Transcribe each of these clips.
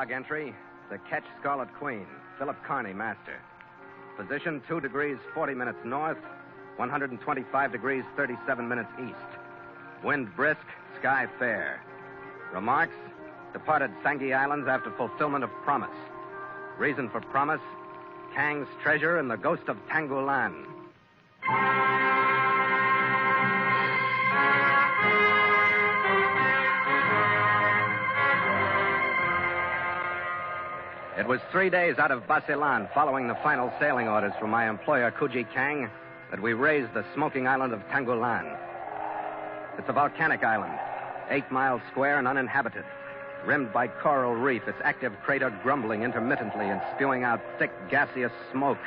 Log entry, the Ketch Scarlet Queen, Philip Carney, master. Position 2 degrees 40 minutes north, 125 degrees 37 minutes east. Wind brisk, sky fair. Remarks, departed Sangi Islands after fulfillment of promise. Reason for promise, Kang's treasure and the ghost of Tangolan. It was 3 days out of Basilan, following the final sailing orders from my employer, Kuji Kang, that we raised the smoking island of Tangolan. It's a volcanic island, 8 miles square and uninhabited, rimmed by coral reef, its active crater grumbling intermittently and spewing out thick, gaseous smoke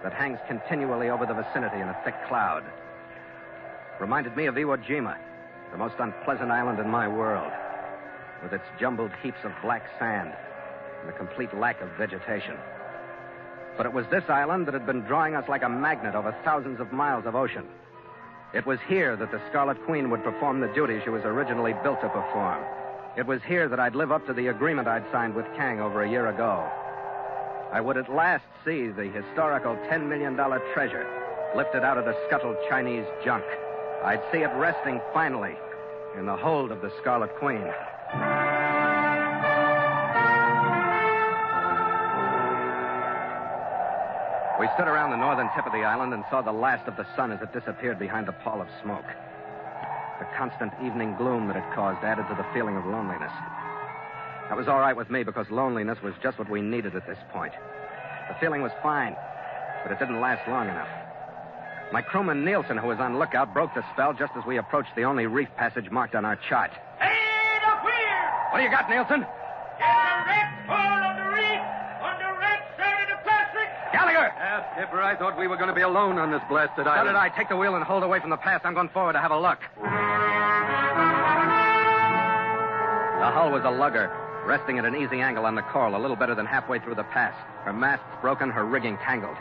that hangs continually over the vicinity in a thick cloud. Reminded me of Iwo Jima, the most unpleasant island in my world, with its jumbled heaps of black sand and the complete lack of vegetation. But it was this island that had been drawing us like a magnet over thousands of miles of ocean. It was here that the Scarlet Queen would perform the duties she was originally built to perform. It was here that I'd live up to the agreement I'd signed with Kang over a year ago. I would at last see the historical $10 million treasure lifted out of the scuttled Chinese junk. I'd see it resting finally in the hold of the Scarlet Queen. We stood around the northern tip of the island and saw the last of the sun as it disappeared behind the pall of smoke. The constant evening gloom that it caused added to the feeling of loneliness. That was all right with me because loneliness was just what we needed at this point. The feeling was fine, but it didn't last long enough. My crewman Nielsen, who was on lookout, broke the spell just as we approached the only reef passage marked on our chart. Hey, up here! What do you got, Nielsen? Get the red pole of the reef on the red side of the Pacific! Gallagher! Skipper, I thought we were going to be alone on this blasted So island. did I. Take the wheel and hold away from the pass. I'm going forward to have a look. The hull was a lugger, resting at an easy angle on the coral, a little better than halfway through the pass. Her masts broken, her rigging tangled.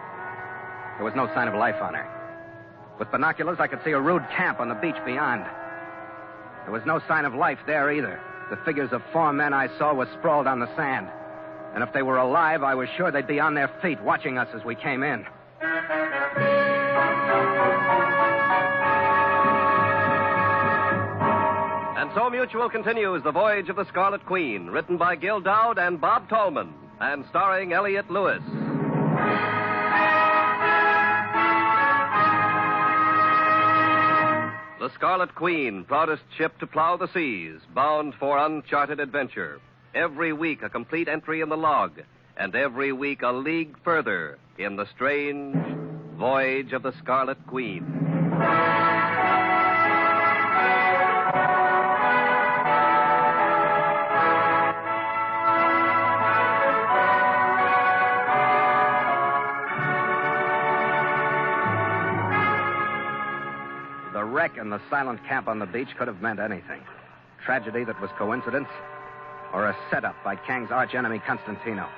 There was no sign of life on her. With binoculars, I could see a rude camp on the beach beyond. There was no sign of life there either. The figures of 4 men I saw were sprawled on the sand. And if they were alive, I was sure they'd be on their feet watching us as we came in. And so Mutual continues The Voyage of the Scarlet Queen, written by Gil Dowd and Bob Tallman, and starring Elliott Lewis. The Scarlet Queen, proudest ship to plow the seas, bound for uncharted adventure. Every week a complete entry in the log, and every week a league further in the strange Voyage of the Scarlet Queen. The wreck and the silent camp on the beach could have meant anything. Tragedy that was coincidence, or a setup by Kang's archenemy, Constantino.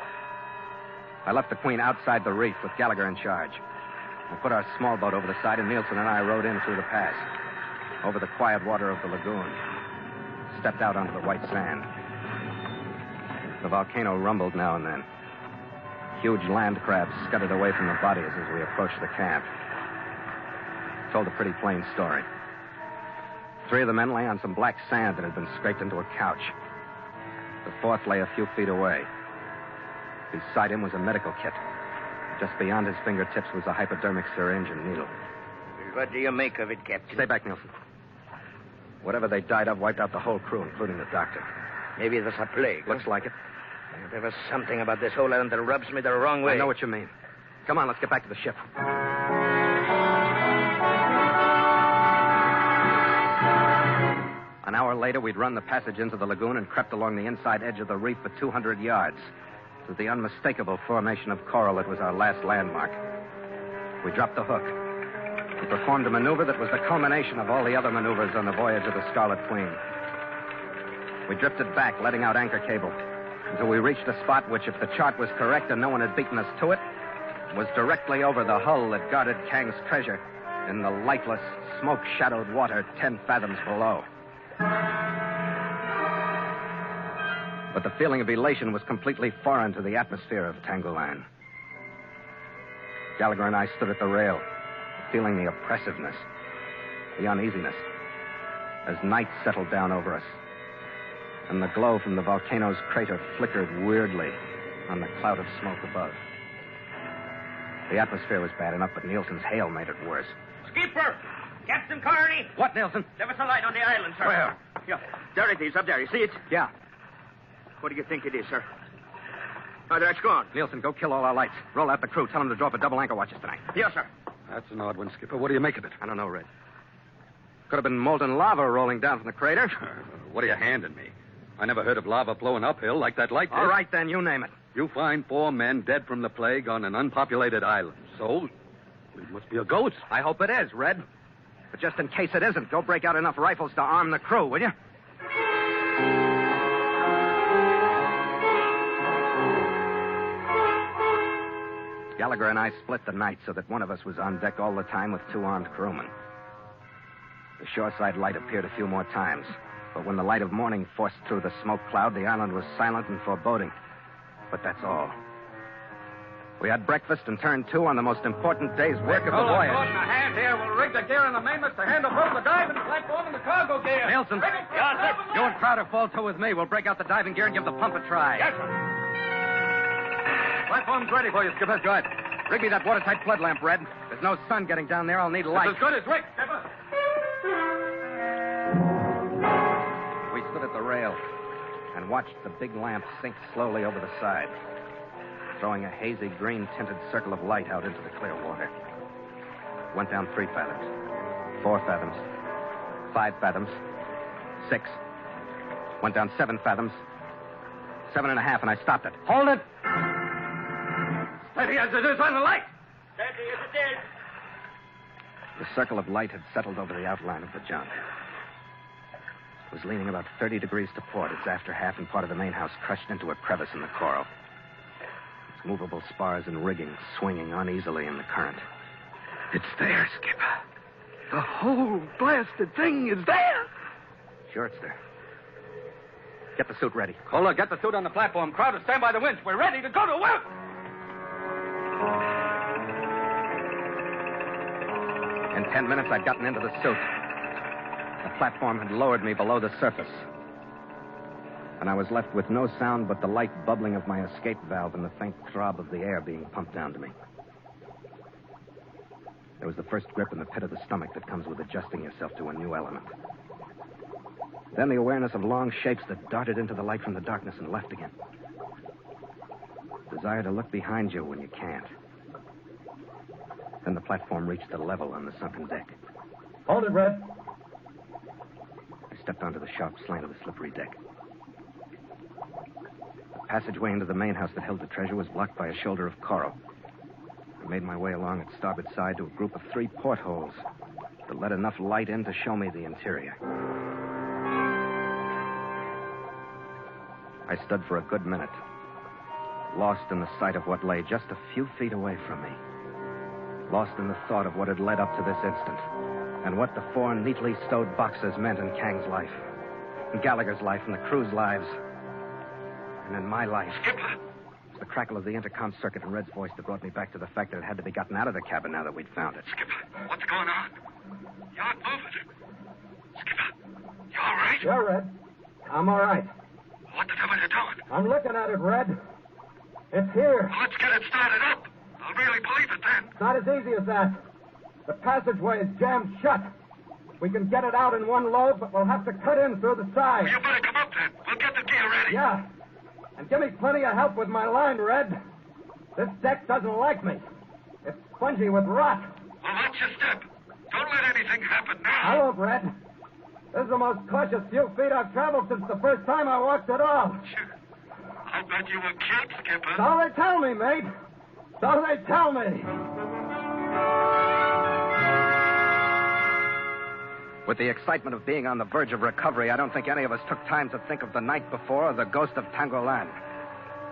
I left the Queen outside the reef with Gallagher in charge. We put our small boat over the side, and Nielsen and I rowed in through the pass, over the quiet water of the lagoon, stepped out onto the white sand. The volcano rumbled now and then. Huge land crabs scudded away from the bodies as we approached the camp. Told a pretty plain story. 3 of the men lay on some black sand that had been scraped into a couch. The 4th lay a few feet away. Beside him was a medical kit. Just beyond his fingertips was a hypodermic syringe and needle. What do you make of it, Captain? Stay back, Nielsen. Whatever they died of wiped out the whole crew, including the doctor. Maybe it was a plague. Looks like it. There was something about this whole island that rubs me the wrong way. I know what you mean. Come on, let's get back to the ship. An hour later, we'd run the passage into the lagoon and crept along the inside edge of the reef for 200 yards to the unmistakable formation of coral that was our last landmark. We dropped the hook. We performed a maneuver that was the culmination of all the other maneuvers on the voyage of the Scarlet Queen. We drifted back, letting out anchor cable, until we reached a spot which, if the chart was correct and no one had beaten us to it, was directly over the hull that guarded Kang's treasure in the lightless, smoke-shadowed water 10 fathoms below. But the feeling of elation was completely foreign to the atmosphere of Tangolan. Gallagher and I stood at the rail, feeling the oppressiveness, the uneasiness, as night settled down over us, and the glow from the volcano's crater flickered weirdly on the cloud of smoke above. The atmosphere was bad enough, but Nielsen's hail made it worse. Skipper! Captain Carney! What, Nielsen? There was a light on the island, sir. Where? Yeah, there it is, up there. You see it? Yeah. What do you think it is, sir? Oh, there it's gone. Nielsen, go kill all our lights. Roll out the crew. Tell them to drop a double anchor watches tonight. Yes, sir. That's an odd one, Skipper. What do you make of it? I don't know, Red. Could have been molten lava rolling down from the crater. What are you handing me? I never heard of lava flowing uphill like that light did. All right, then. You name it. You find 4 men dead from the plague on an unpopulated island. So, it must be a ghost. I hope it is, Red. But just in case it isn't, go break out enough rifles to arm the crew, will you? Gallagher and I split the night so that one of us was on deck all the time with 2 armed crewmen. The shoreside light appeared a few more times, but when the light of morning forced through the smoke cloud, the island was silent and foreboding. But that's all. We had breakfast and turned to on the most important day's work of the voyage. Hold a hand here. We'll rig the gear on the mainmast to handle both the diving platform and the cargo gear. Nielsen, you and Crowder fall to with me. We'll break out the diving gear and give the pump a try. Yes, sir. Platform's ready for you, Skipper. Good. Rig me that watertight flood lamp, Red. There's no sun getting down there. I'll need light. It's as good as rigged, Skipper. We stood at the rail and watched the big lamp sink slowly over the side, throwing a hazy green-tinted circle of light out into the clear water. Went down 3 fathoms, 4 fathoms, 5 fathoms, 6. Went down 7 fathoms, 7.5, and I stopped it. Hold it! Steady as it is on the light. Steady as it is. The circle of light had settled over the outline of the junk. It was leaning about 30 degrees to port, its after half and part of the main house crushed into a crevice in the coral. Its movable spars and rigging swinging uneasily in the current. It's there, Skipper. The whole blasted thing is there. Sure it's there. Get the suit ready. Cola, get the suit on the platform. Crowder, stand by the winch. We're ready to go to work. In 10 minutes, I'd gotten into the suit. The platform had lowered me below the surface. And I was left with no sound but the light bubbling of my escape valve and the faint throb of the air being pumped down to me. There was the first grip in the pit of the stomach that comes with adjusting yourself to a new element. Then the awareness of long shapes that darted into the light from the darkness and left again. Desire to look behind you when you can't. Then the platform reached a level on the sunken deck. Hold it, Red. I stepped onto the sharp slant of the slippery deck. The passageway into the main house that held the treasure was blocked by a shoulder of coral. I made my way along its starboard side to a group of 3 portholes that let enough light in to show me the interior. I stood for a good minute, lost in the sight of what lay just a few feet away from me. Lost in the thought of what had led up to this instant, and what the 4 neatly stowed boxes meant in Kang's life, in Gallagher's life, and the crew's lives, and in my life. Skipper! It was the crackle of the intercom circuit and Red's voice that brought me back to the fact that it had to be gotten out of the cabin now that we'd found it. Skipper, what's going on? You aren't moving. Skipper, you all right? Sure, Red. I'm all right. What the devil are you doing? I'm looking at it, Red. It's here. Well, let's get it started up. I'll really believe it then. It's not as easy as that. The passageway is jammed shut. We can get it out in one load, but we'll have to cut in through the side. Well, you better come up then. We'll get the gear ready. Yeah. And give me plenty of help with my line, Red. This deck doesn't like me. It's spongy with rot. Well, watch your step. Don't let anything happen now. I won't, Red. This is the most cautious few feet I've traveled since the first time I walked at all. Sure. I'll bet you were killed, Skipper. That's all they tell me, mate. That's all they tell me. With the excitement of being on the verge of recovery, I don't think any of us took time to think of the night before or the ghost of Tangolan.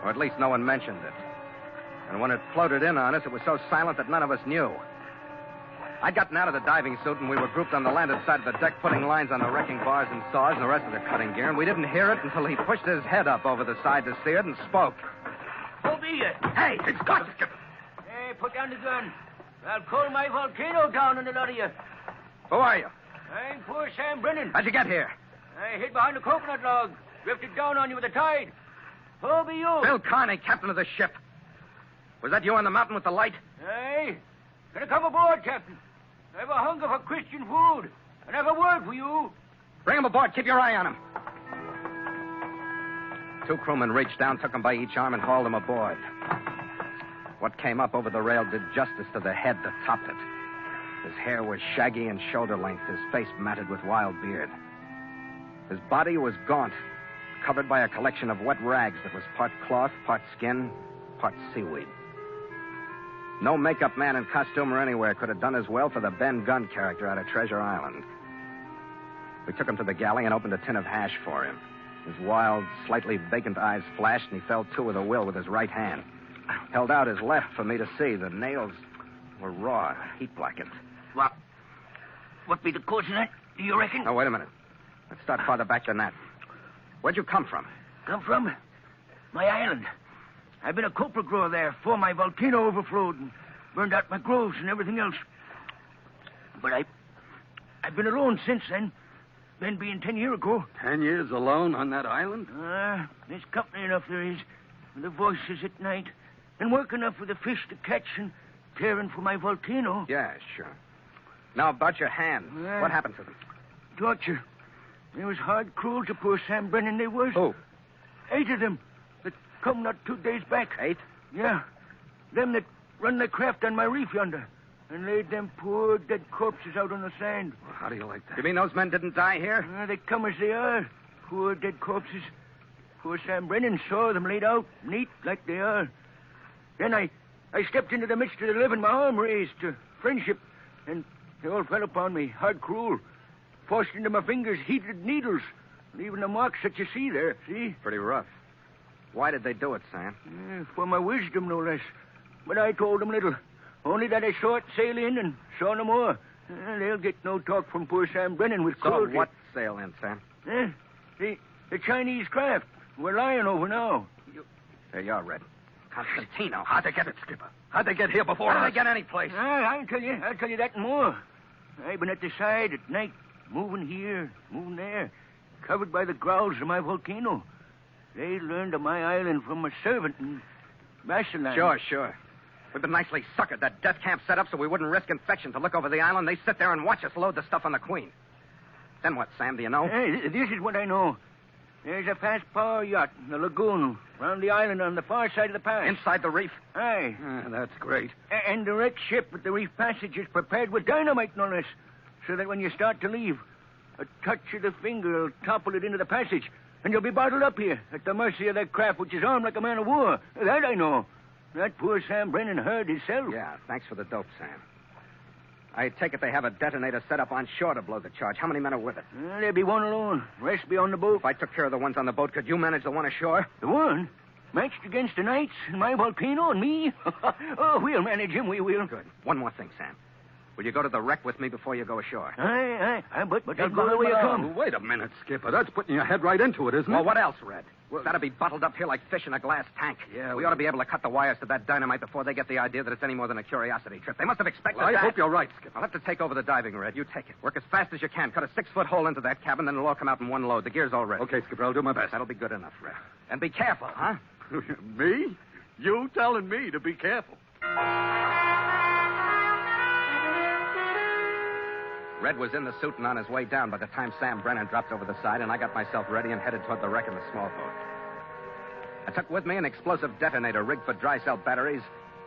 Or at least no one mentioned it. And when it floated in on us, it was so silent that none of us knew. I'd gotten out of the diving suit, and we were grouped on the landed side of the deck, putting lines on the wrecking bars and saws and the rest of the cutting gear, and we didn't hear it until he pushed his head up over the side to see it and spoke. Who be you? Hey, it's got to skip. Hey, put down the gun. I'll call my volcano down on the lot of you. Who are you? I'm poor Sam Brennan. How'd you get here? I hid behind a coconut log. Drifted down on you with the tide. Who be you? Bill Carney, captain of the ship. Was that you on the mountain with the light? Hey, can I come aboard, Captain? I have a hunger for Christian food, and I have a word for you. Bring him aboard. Keep your eye on him. 2 crewmen reached down, took him by each arm, and hauled him aboard. What came up over the rail did justice to the head that topped it. His hair was shaggy and shoulder length, his face matted with wild beard. His body was gaunt, covered by a collection of wet rags that was part cloth, part skin, part seaweed. No makeup man in costume or anywhere could have done as well for the Ben Gunn character out of Treasure Island. We took him to the galley and opened a tin of hash for him. His wild, slightly vacant eyes flashed, and he fell to with a will with his right hand. Held out his left for me to see. The nails were raw, heat blackened. What be the cause of that, do you reckon? Now, wait a minute. Let's start farther back than that. Where'd you come from? Come from? My island. I've been a copra grower there before my volcano overflowed and burned out my groves and everything else. But I've been alone since then. Ben being 10 years ago. 10 years alone on that island? There's company enough there is. With the voices at night. And work enough with the fish to catch and caring for my volcano. Yeah, sure. Now, about your hands. What happened to them? Torture. They was hard cruel to poor Sam Brennan, they was. Who? 8 of them. That come not 2 days back. 8? Yeah. Them that run the craft on my reef yonder. And laid them poor dead corpses out on the sand. Well, how do you like that? You mean those men didn't die here? They come as they are. Poor dead corpses. Poor Sam Brennan saw them laid out, neat like they are. Then I stepped into the midst of the living, my arm raised to friendship, and they all fell upon me, hard cruel. Forced into my fingers heated needles, leaving the marks that you see there, see? Pretty rough. Why did they do it, Sam? For my wisdom, no less. But I told them little. Only that I saw it sail in and saw no more. They'll get no talk from poor Sam Brennan with cruelty. So what sail in, Sam? The Chinese craft. We're lying over now. There you are, Red. Constantino. How'd they get it, Skipper? How'd they get here before How'd us? they get any place? I'll tell you that and more. I've been at the side at night, moving here, moving there, covered by the growls of my volcano. They learned of my island from a servant in Bassaland. Sure. We've been nicely suckered. That death camp set up so we wouldn't risk infection to look over the island. They sit there and watch us load the stuff on the Queen. Then what, Sam, do you know? This is what I know. There's a fast power yacht in the lagoon around the island on the far side of the pass. Inside the reef? Aye. That's great. And the wrecked ship at the reef passage is prepared with dynamite, no less, so that when you start to leave, a touch of the finger will topple it into the passage, and you'll be bottled up here at the mercy of that craft which is armed like a man of war. That I know. That poor Sam Brennan heard himself. Yeah, thanks for the dope, Sam. I take it they have a detonator set up on shore to blow the charge. How many men are with it? There'll be one alone. Rest be on the boat. If I took care of the ones on the boat, could you manage the one ashore? The one? Matched against the Knights and my volcano and me? Oh, we'll manage him, we will. Good. One more thing, Sam. Will you go to the wreck with me before you go ashore? Aye. But I'll go the way you come. Wait a minute, Skipper. That's putting your head right into it, isn't it? Well, what else, Red? It's got to be bottled up here like fish in a glass tank. Yeah, we ought to be able to cut the wires to that dynamite before they get the idea that it's any more than a curiosity trip. They must have expected Well, I that. hope you're right, Skipper. I'll have to take over the diving, Red. You take it. Work as fast as you can. Cut a 6-foot hole into that cabin, then it'll all come out in one load. The gear's all ready. Okay, Skipper, I'll do my best. That'll be good enough, Red. And be careful, huh? Me? You telling me to be careful. Red was in the suit and on his way down by the time Sam Brennan dropped over the side, and I got myself ready and headed toward the wreck in the small boat. I took with me an explosive detonator rigged for dry cell batteries,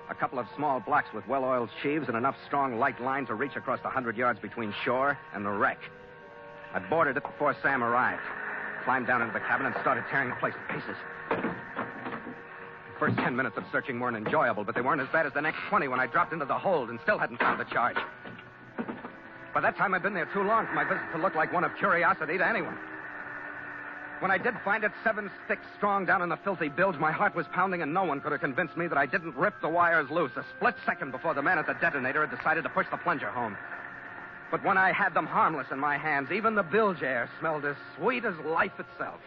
a couple of small blocks with well-oiled sheaves, and enough strong light line to reach across the 100 yards between shore and the wreck. I boarded it before Sam arrived, climbed down into the cabin, and started tearing the place to pieces. The first 10 minutes of searching weren't enjoyable, but they weren't as bad as the next 20 when I dropped into the hold and still hadn't found the charge. By that time, I'd been there too long for my visit to look like one of curiosity to anyone. When I did find it 7 sticks strong down in the filthy bilge, my heart was pounding, and no one could have convinced me that I didn't rip the wires loose a split second before the man at the detonator had decided to push the plunger home. But when I had them harmless in my hands, even the bilge air smelled as sweet as life itself.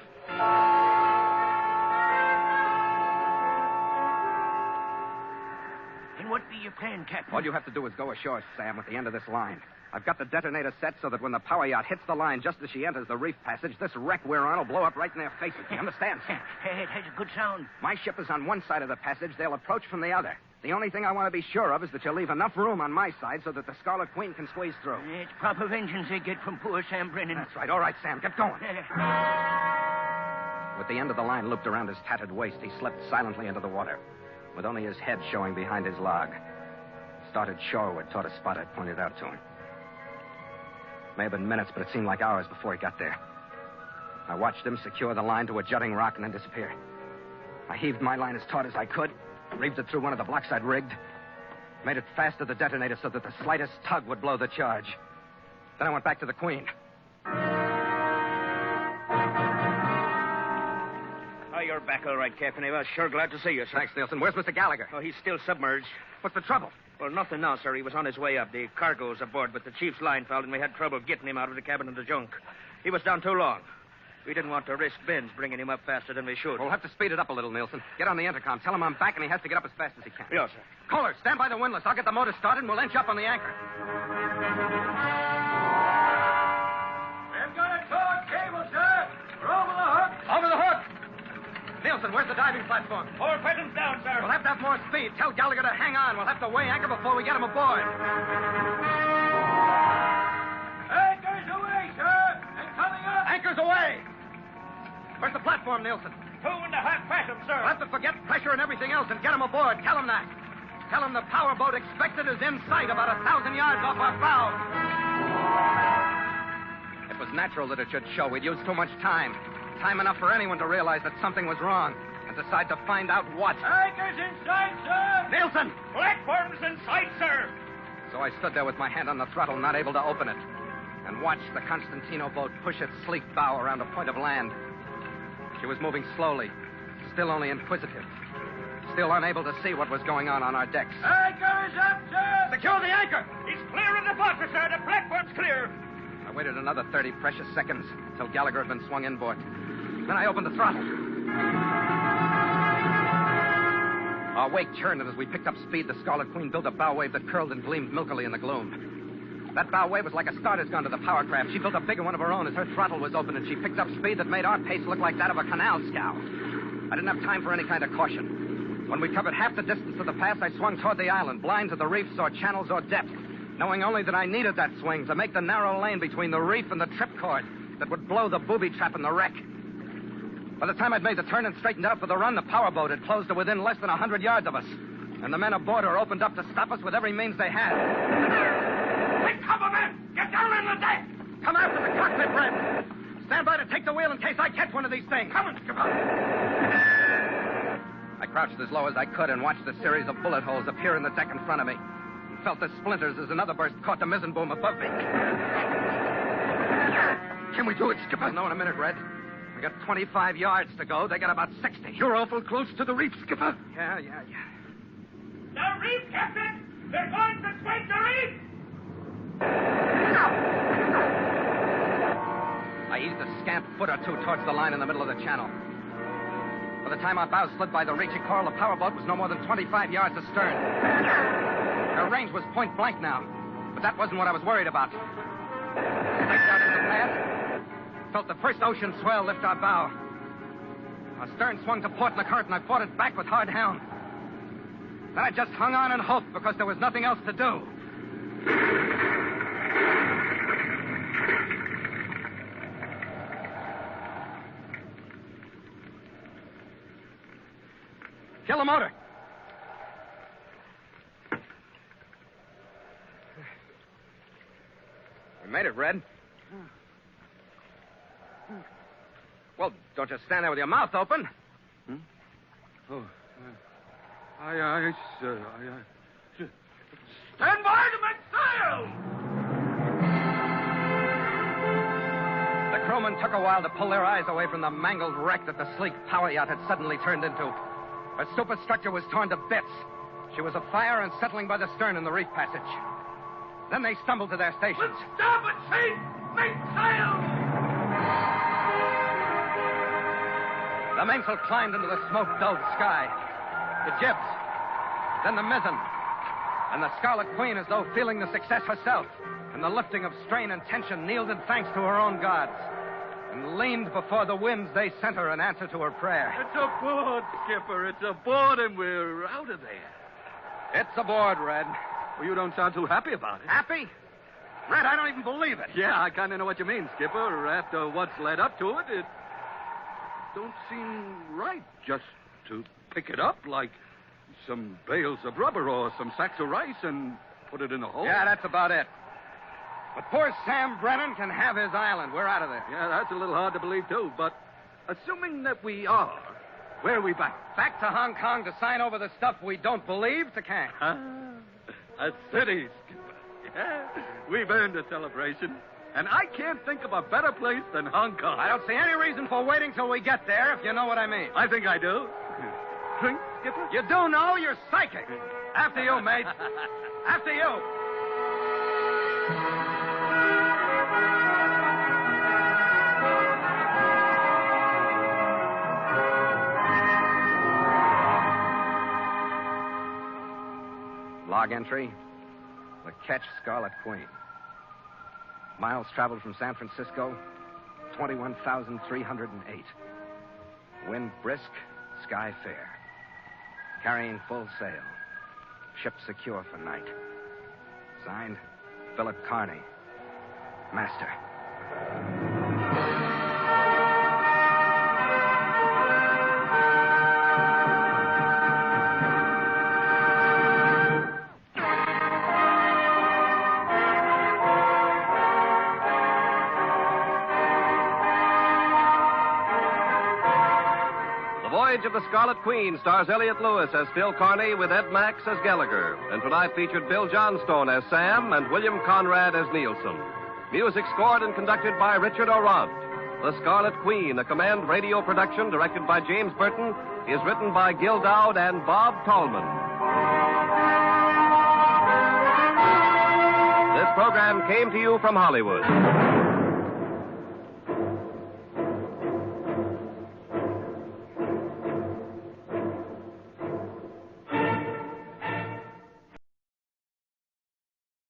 And what be your plan, Captain? All you have to do is go ashore, Sam, at the end of this line. I've got the detonator set so that when the power yacht hits the line just as she enters the reef passage, this wreck we're on will blow up right in their faces. You understand, Sam? It has a good sound. My ship is on one side of the passage. They'll approach from the other. The only thing I want to be sure of is that you'll leave enough room on my side so that the Scarlet Queen can squeeze through. It's proper vengeance they get from poor Sam Brennan. That's right. All right, Sam, get going. With the end of the line looped around his tattered waist, he slipped silently into the water, with only his head showing behind his log. Started shoreward toward a spot I'd pointed out to him. May have been minutes, but it seemed like hours before he got there. I watched him secure the line to a jutting rock and then disappear. I heaved my line as taut as I could, reeved it through one of the blocks I'd rigged, made it fast to the detonator so that the slightest tug would blow the charge. Then I went back to the Queen. Oh, you're back all right, Captain. I was sure glad to see you, sir. Thanks, Nielsen. Where's Mr. Gallagher? Oh, he's still submerged. What's the trouble? Well, nothing now, sir. He was on his way up. The cargo's aboard, but the chief's line fouled, and we had trouble getting him out of the cabin of the junk. He was down too long. We didn't want to risk Ben's bringing him up faster than we should. We'll have to speed it up a little, Nielsen. Get on the intercom. Tell him I'm back, and he has to get up as fast as he can. Yes, sir. Kohler, stand by the windlass. I'll get the motor started, and we'll inch up on the anchor. I've got a taut cable, sir. We're over the hook. Over the hook! Nielsen, where's the diving platform? 4 fathoms down, sir. We'll have to have more speed. Tell Gallagher to hang on. We'll have to weigh anchor before we get him aboard. Anchor's away, sir. And coming up. Anchor's away! Where's the platform, Nielsen? 2.5 fathoms, sir. We'll have to forget pressure and everything else and get him aboard. Tell him that. Tell him the power boat expected is in sight about 1,000 yards off our bow. It was natural that it should show. We'd used too much time. Time enough for anyone to realize that something was wrong and decide to find out what. Anchor's in sight, sir. Nielsen! Platform's in sight, sir. So I stood there with my hand on the throttle, not able to open it, and watched the Constantino boat push its sleek bow around a point of land. She was moving slowly, still only inquisitive, still unable to see what was going on our decks. Anchor is up, sir. Secure the anchor! He's clear of the water, sir. The platform's clear. I waited another 30 precious seconds until Gallagher had been swung inboard. Then I opened the throttle. Our wake churned, and as we picked up speed, the Scarlet Queen built a bow wave that curled and gleamed milkily in the gloom. That bow wave was like a starter's gun to the power craft. She built a bigger one of her own as her throttle was open, and she picked up speed that made our pace look like that of a canal scow. I didn't have time for any kind of caution. When we covered half the distance of the pass, I swung toward the island, blind to the reefs or channels or depth, knowing only that I needed that swing to make the narrow lane between the reef and the tripcord that would blow the booby trap in the wreck. By the time I'd made the turn and straightened out for the run, the power boat had closed to within less than 100 yards of us, and the men aboard her opened up to stop us with every means they had. Take cover, men! Get down on the deck! Come after the cockpit, Red! Stand by to take the wheel in case I catch one of these things. Come on, Skipper! I crouched as low as I could and watched a series of bullet holes appear in the deck in front of me, and felt the splinters as another burst caught the mizzen boom above me. Can we do it, Skipper? I'll know in a minute, Red. We got 25 yards to go. They got about 60. You're awful close to the reef, Skipper. Yeah. The reef, Captain! They're going to scrape the reef! I eased a scant foot or two towards the line in the middle of the channel. By the time our bow slid by the reaching coral, the powerboat was no more than 25 yards astern. Her range was point blank now, but that wasn't what I was worried about. Straight out into the path, felt the first ocean swell lift our bow. Our stern swung to port in the current, and I fought it back with hard helm. Then I just hung on and hoped because there was nothing else to do. Kill the motor. We made it, Red. Well, don't just stand there with your mouth open. Oh, aye, sir. Aye. Stand by to make sail! The crew crewmen took a while to pull their eyes away from the mangled wreck that the sleek power yacht had suddenly turned into. Her superstructure was torn to bits. She was afire and settling by the stern in the reef passage. Then they stumbled to their stations. Starboard sail! Make sail! The mainsail climbed into the smoke-dulled sky. The jibs. Then the mizzen. And the Scarlet Queen, as though feeling the success herself, and the lifting of strain and tension, kneeled in thanks to her own gods, and leaned before the winds they sent her in answer to her prayer. It's aboard, Skipper. It's aboard, and we're out of there. It's aboard, Red. Well, you don't sound too happy about it. Happy? Red, I don't even believe it. Yeah, I kind of know what you mean, Skipper. After what's led up to it, it don't seem right just to pick it up like some bales of rubber or some sacks of rice and put it in a hole. Yeah, that's about it. But poor Sam Brennan can have his island. We're out of there. Yeah, that's a little hard to believe, too. But assuming that we are, where are we back? Back to Hong Kong to sign over the stuff we don't believe to Kang. A city, Skipper. Yeah, we've earned a celebration. And I can't think of a better place than Hong Kong. I don't see any reason for waiting till we get there, if you know what I mean. I think I do. Drink, Skipper? You do know? You're psychic. After you, mate. After you. Log entry, the Ketch Scarlet Queen. Miles traveled from San Francisco, 21,308. Wind brisk, sky fair. Carrying full sail. Ship secure for night. Signed, Philip Carney, Master. Voyage of the Scarlet Queen stars Elliot Lewis as Phil Carney with Ed Max as Gallagher. And tonight featured Bill Johnstone as Sam and William Conrad as Nielsen. Music scored and conducted by Richard Orant. The Scarlet Queen, a Command Radio production directed by James Burton, is written by Gil Dowd and Bob Tallman. This program came to you from Hollywood.